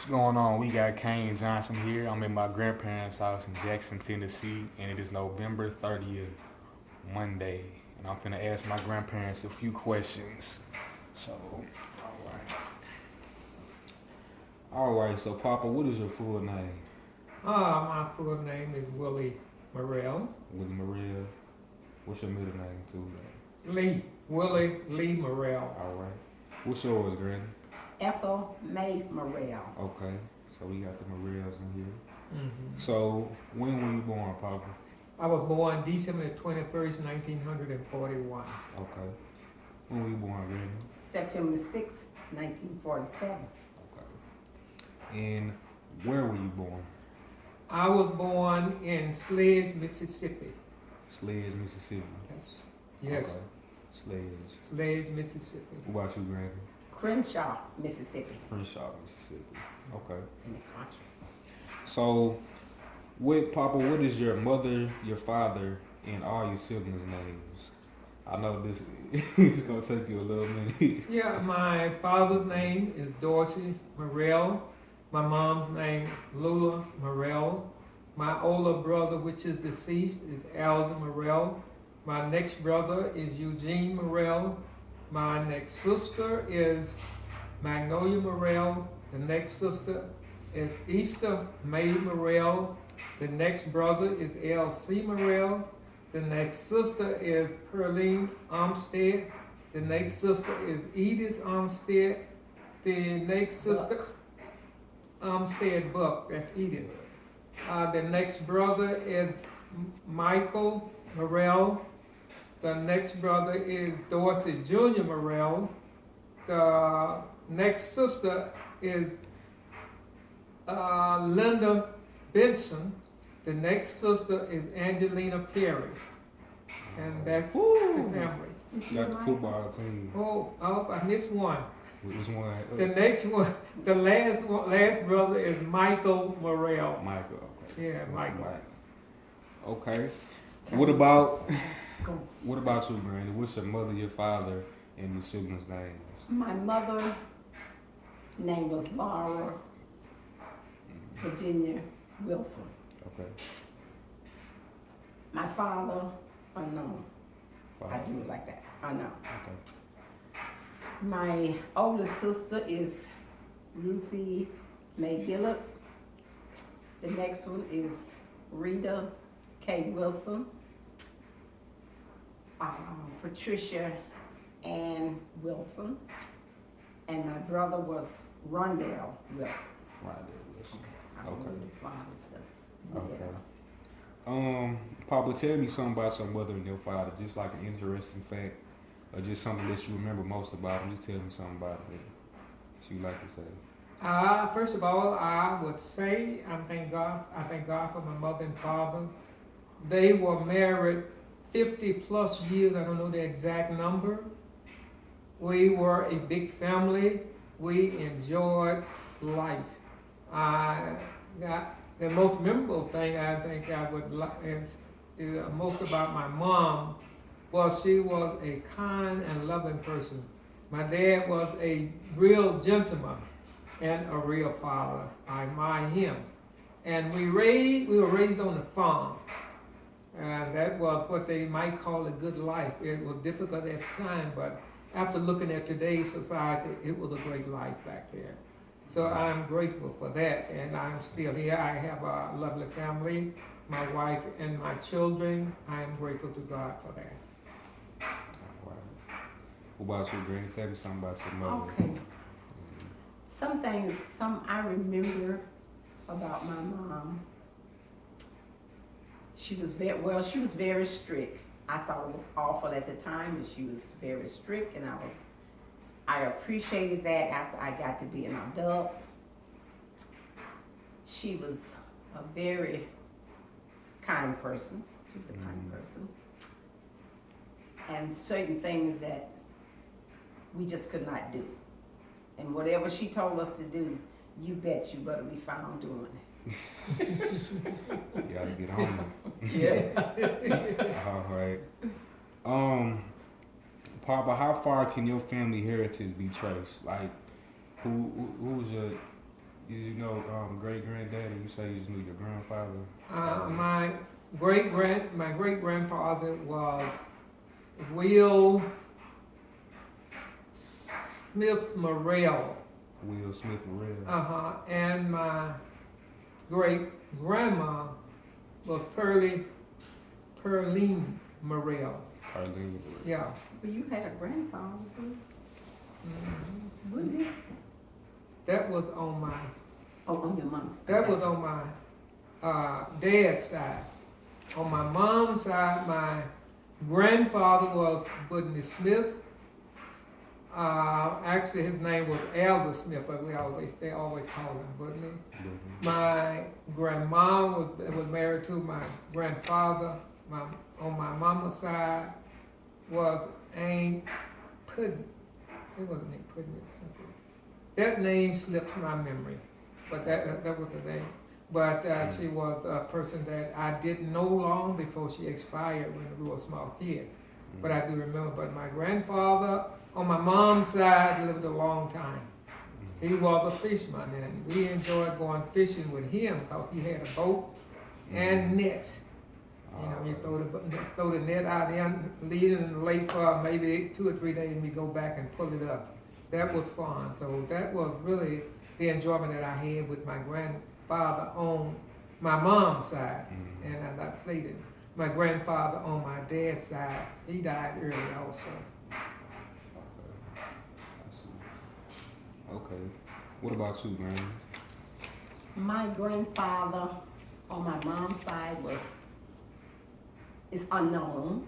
What's going on? We got Kane Johnson here. I'm in my grandparents' house in Jackson, Tennessee, and it is November 30th, Monday. And I'm finna ask my grandparents a few questions. So, alright. Alright, so Papa, what is your full name? My full name is Willie Morrell. Willie Morrell. What's your middle name too? Willie Lee Morrell. Alright. What's yours, Granny? Ethel May Morrell. Okay. So we got the Morrells in here. Mm-hmm. So, when were you born, Papa? I was born December 21st, 1941. Okay. When were you born, Granny? September 6th, 1947. Okay. And where were you born? I was born in Sledge, Mississippi. Sledge, Mississippi. Yes, Okay. Sledge. Sledge, Mississippi. What about you, Granny? Crenshaw, Mississippi. Crenshaw, Mississippi. Okay. In the country. So, what is your mother, your father, and all your siblings' names? I know this is gonna take you a little minute. Yeah, my father's name is Dorsey Morrell. My mom's name Lula Morrell. My older brother, which is deceased, is Alden Morrell. My next brother is Eugene Morrell. My next sister is Magnolia Morrell. The next sister is Easter May Morrell. The next brother is L.C. Morrell. The next sister is Pearline Armstead. The next sister is Edith Armstead. The next sister, Armstead Buck, that's Edith. The next brother is Michael Morrell. The next brother is Dorsey Jr. Morrell. The next sister is Linda Benson. The next sister is Angelina Perry. And that's the family. Got the football team. Oh, I missed one. Which one? The next one, the last brother is Michael Morrell. Michael. Okay. Yeah, Michael. Okay. What about Go. what about you, Granny? What's your mother, your father, and your siblings' names? My mother name was Laura Virginia Wilson. Okay. My father, unknown. I Father. do it like that. Unknown. Okay. My oldest sister is Ruthie May Gillett. The next one is Rita K. Wilson. Patricia Ann Wilson. And my brother was Rondell Wilson. Right there, Wilson. I don't know Okay. the father's stuff. Okay. Papa, tell me something about your mother and your father, just like an interesting fact, or just something that you remember most about them. Just tell me something about it that you like to say. First of all, I would say I thank God for my mother and father. They were married 50 plus years. I don't know the exact number. We were a big family. We enjoyed life. The most memorable thing I think I would like is most about my mom was she was a kind and loving person. My dad was a real gentleman and a real father. I admire him. And we were raised on the farm. And that was what they might call a good life. It was difficult at the time, but after looking at today's society, it was a great life back there. So I'm grateful for that, and I'm still here. I have a lovely family, my wife and my children. I am grateful to God for that. All right. What about you, Granny? Tell me something about your mother. Okay. Some I remember about my mom. She was very strict. I thought it was awful at the time, but she was very strict, and I appreciated that after I got to be an adult. She was a very kind person. She was a kind person. And certain things that we just could not do. And whatever she told us to do, you bet you better be found doing it. You gotta get home. Yeah. All right. Papa, how far can your family heritage be traced? Like, who's you know great granddaddy? You say you just knew your grandfather. My great grandfather was Will Smith Morrell. Will Smith Morrell. And my great grandma was Pearline Morrell. Arlene. Yeah. Well, you had a grandfather, too. Mhm. Wouldn't you? That was on my On your mom's. That was on my dad's side. On my mom's side, my grandfather was Budney Smith. Actually, his name was Elder Smith, but they always called him Budney. Mm-hmm. My grandma was married to my grandfather. On my mama's side was Aunt Puddin. It wasn't Aunt Puddin, it was something. That name slips my memory, but that was the name. But she was a person that I didn't know long before she expired when we were a small kid. But I do remember. But my grandfather on my mom's side lived a long time. He was a fisherman, and we enjoyed going fishing with him because he had a boat and nets. You know, you throw the net out there, leave it in the lake for maybe 2 or 3 days, and we go back and pull it up. That was fun. So that was really the enjoyment that I had with my grandfather on my mom's side. And as I stated, my grandfather on my dad's side, he died early also. Okay. What about you, Granny? My grandfather on my mom's side is unknown,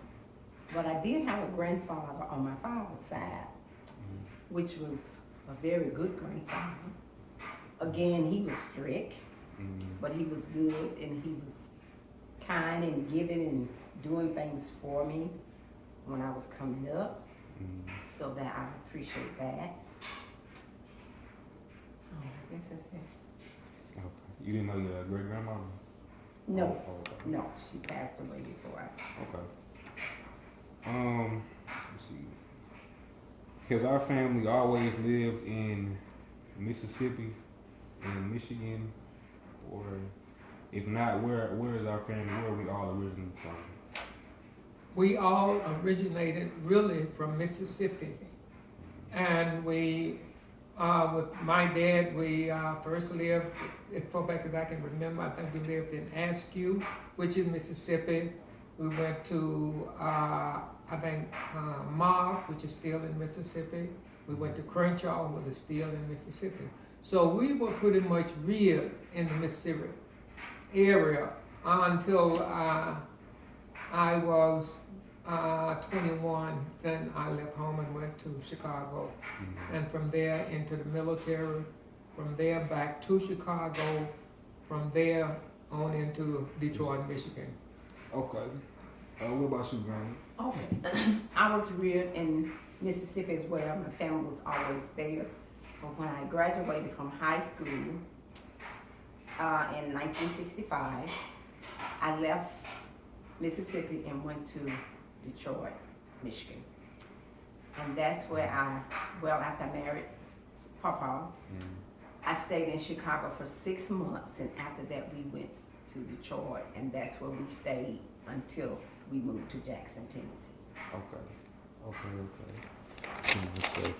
but I did have a grandfather on my father's side, which was a very good grandfather. Again, he was strict, but he was good, and he was kind and giving and doing things for me when I was coming up, so that I appreciate that. So I guess that's it. Okay. You didn't know your great grandmama? No, Oh, okay. no, she passed away before I. Okay. Let's see. Because our family always lived in Mississippi and Michigan, or if not, where is our family? Where are we all originally from? We all originated really from Mississippi. And we, with my dad, we first lived, as far back as I can remember, I think we lived in Askew, which is Mississippi. We went to, Mogg, which is still in Mississippi. We went to Crenshaw, which is still in Mississippi. So we were pretty much reared in the Mississippi area until I was 21. Then I left home and went to Chicago. And from there into the military, from there back to Chicago, from there on into Detroit, Michigan. Okay. What about you, Granny? Okay. I was reared in Mississippi as well. My family was always there. But when I graduated from high school in 1965, I left Mississippi and went to Detroit, Michigan. And that's where after I married Papa, I stayed in Chicago for 6 months, and after that we went to Detroit, and that's where we stayed until we moved to Jackson, Tennessee. Okay. Give me a second.